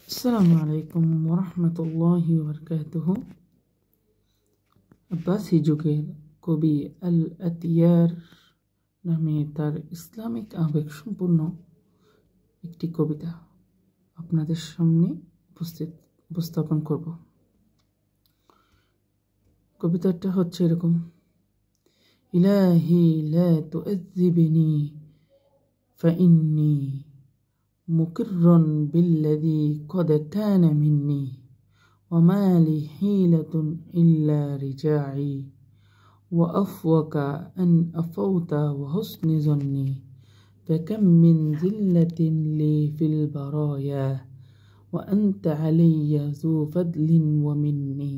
আসসালামু আলাইকুম ওরহমতুল্লাহি ওবরকাতুহ। আব্বাসি যুগের কবি আল আতিয়ার নামে তার ইসলামিক আবেগ সম্পূর্ণ একটি কবিতা আপনাদের সামনে উপস্থাপন করব। কবিতাটা হচ্ছে এরকম: ইলাহি লা তুআযযিবনি ফাইন্নী মুকিররুন বিল্লাযী ক্বাদ কানা মিন্নী وما لي حيلة إلا رجاعي وأفوك أن أفوت وحسن ظني فكم من ذلة لي في البرايا وأنت علي ذو فضل ومني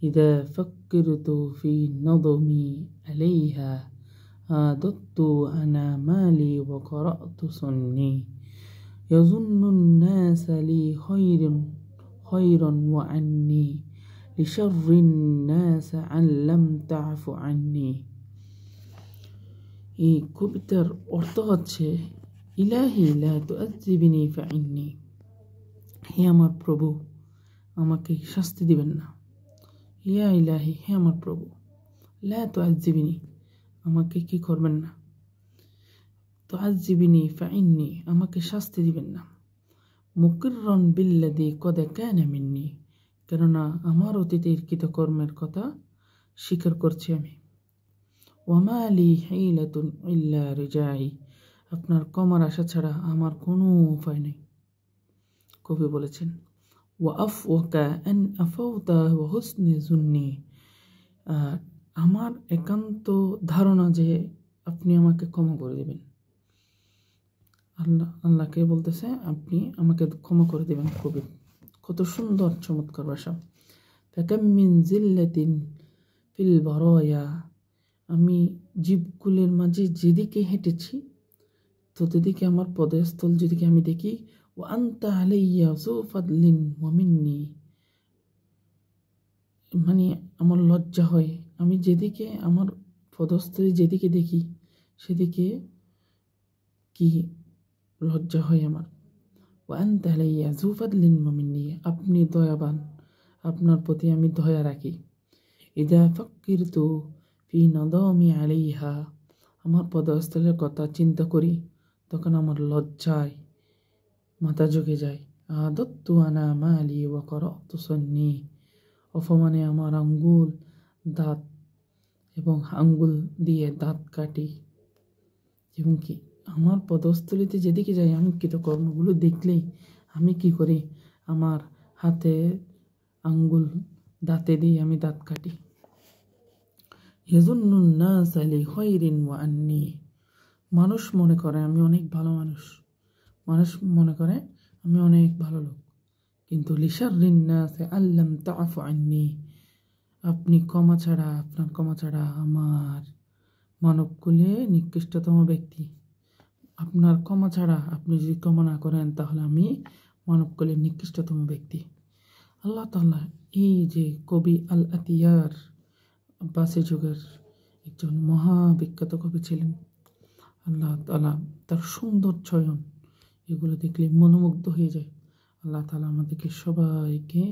إذا فكرت في نظمي عليها عادت أنا مالي وقرأت سني يظن الناس لي خيرا وعني لشر الناس عن لم تعف عني। এই কবিতার অর্থ হচ্ছে, ইলাহি লা তুআযযিবনি ফাইন্নী, হে আমার প্রভু আমাকে শাস্তি দিবেন না। ইয়া ইলাহি, হে আমার প্রভু, লা তুআযযিবনি, আমাকে কি করবেন না। তুআযযিবনি ফাইন্নী, আমাকে শাস্তি দিবেন না। মুকিররুন বিল্লাযী ক্বাদ কানা মিন্নী, কেননা আমার অতীতের কৃতকর্মের কথা স্বীকার করছি আমি। ওয়ামা লি হাইলাতুন ইল্লা রিজাই, আপনার ক্ষমার আশা ছাড়া আমার কোনো উপায় নেই। কবি বলেছেন, ওয়া আফওয়াকা আন আফাউতা ওয়া হুসনি যুন্নি, আমার একান্ত ধারণা যে আপনি আমাকে ক্ষমা করে দেবেন। আল্লাহকে বলতেছে আপনি আমাকে ক্ষমা করে দেবেন। কবি কত সুন্দর চমৎকার ভাষা। ফাকাম মিন জিল্লাতিন ফিল বারায়া, আমি জীবকুলের মাঝে যেদিকে হেঁটেছি ততদিকে আমার পদস্থল যেদিকে আমি দেখি, ওয়া আনতা আলাইয়া যু ফাদলিন ওয়া মিন্নি, মানে আমার লজ্জা হয়, আমি যেদিকে আমার পদস্থলে যেদিকে দেখি সেদিকে কি লজ্জা হয় আমার। ওয়া আনতা আলাইয়া যু ফাদলিন ওয়া মিন্নি, আপনি দয়াবান, আপনার প্রতি আমি দয়া রাখি। ইযা ফাক্কিরতু ফি নাদামি আলাইহা, আমার পদস্থলের কথা চিন্তা করি তখন আমার লজ্জায় মাথা ঝুঁকে যায়। আদাত্তু আনা মালি ওয়া কারাতু সুন্নি, অপমানে আমার আঙ্গুল দাঁত এবং আঙ্গুল দিয়ে দাঁত কাটি। এবং কি আমার পদস্থলিতে যেদিকে যাই আমি কৃতকর্মগুলো দেখলেই আমি কি করি, আমার হাতে আঙ্গুল দাঁতে দিয়ে আমি দাঁত কাটি। ইয়াজুন্নুন নাস লি খায়রিন ওয়া আন্নী, মানুষ মনে করে আমি অনেক ভালো মানুষ, মানুষ মনে করে আমি অনেক ভালো লোক, কিন্তু লিশাররিন নাস আল্লাম তা'ফু আন্নী, আপনি ক্ষমা ছাড়া, আপনার ক্ষমা ছাড়া আমার মানবকুলে নিকৃষ্টতম ব্যক্তি। আপনার ক্ষমা ছাড়া আপনি যদি ক্ষমা না করেন তাহলে আমি মানবকুলের নিকৃষ্টতম ব্যক্তি। আল্লাহ তাআলা এই যে কবি আল আতিয়ার আব্বাসি যুগের একজন মহাবিখ্যাত কবি ছিলেন। আল্লাহ তাআলা তার সুন্দর চয়ন এগুলো দেখলে মনোমুগ্ধ হয়ে যায়। আল্লাহ তাআলা আমাদেরকে সবাইকে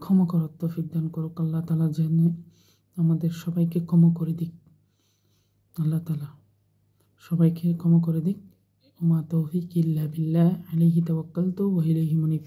ক্ষমা করার তৌফিক দান করুক। আল্লাহ তাআলা যেন আমাদের সবাইকে ক্ষমা করে দিক। আল্লাহ তাআলা সবাইকে ক্ষমা করে দিক। ওমা তৌফিক ইল্লা বিল্লাহ, আলাইহি তাওয়াক্কালতু ওয়া ইলাইহি মুনীব।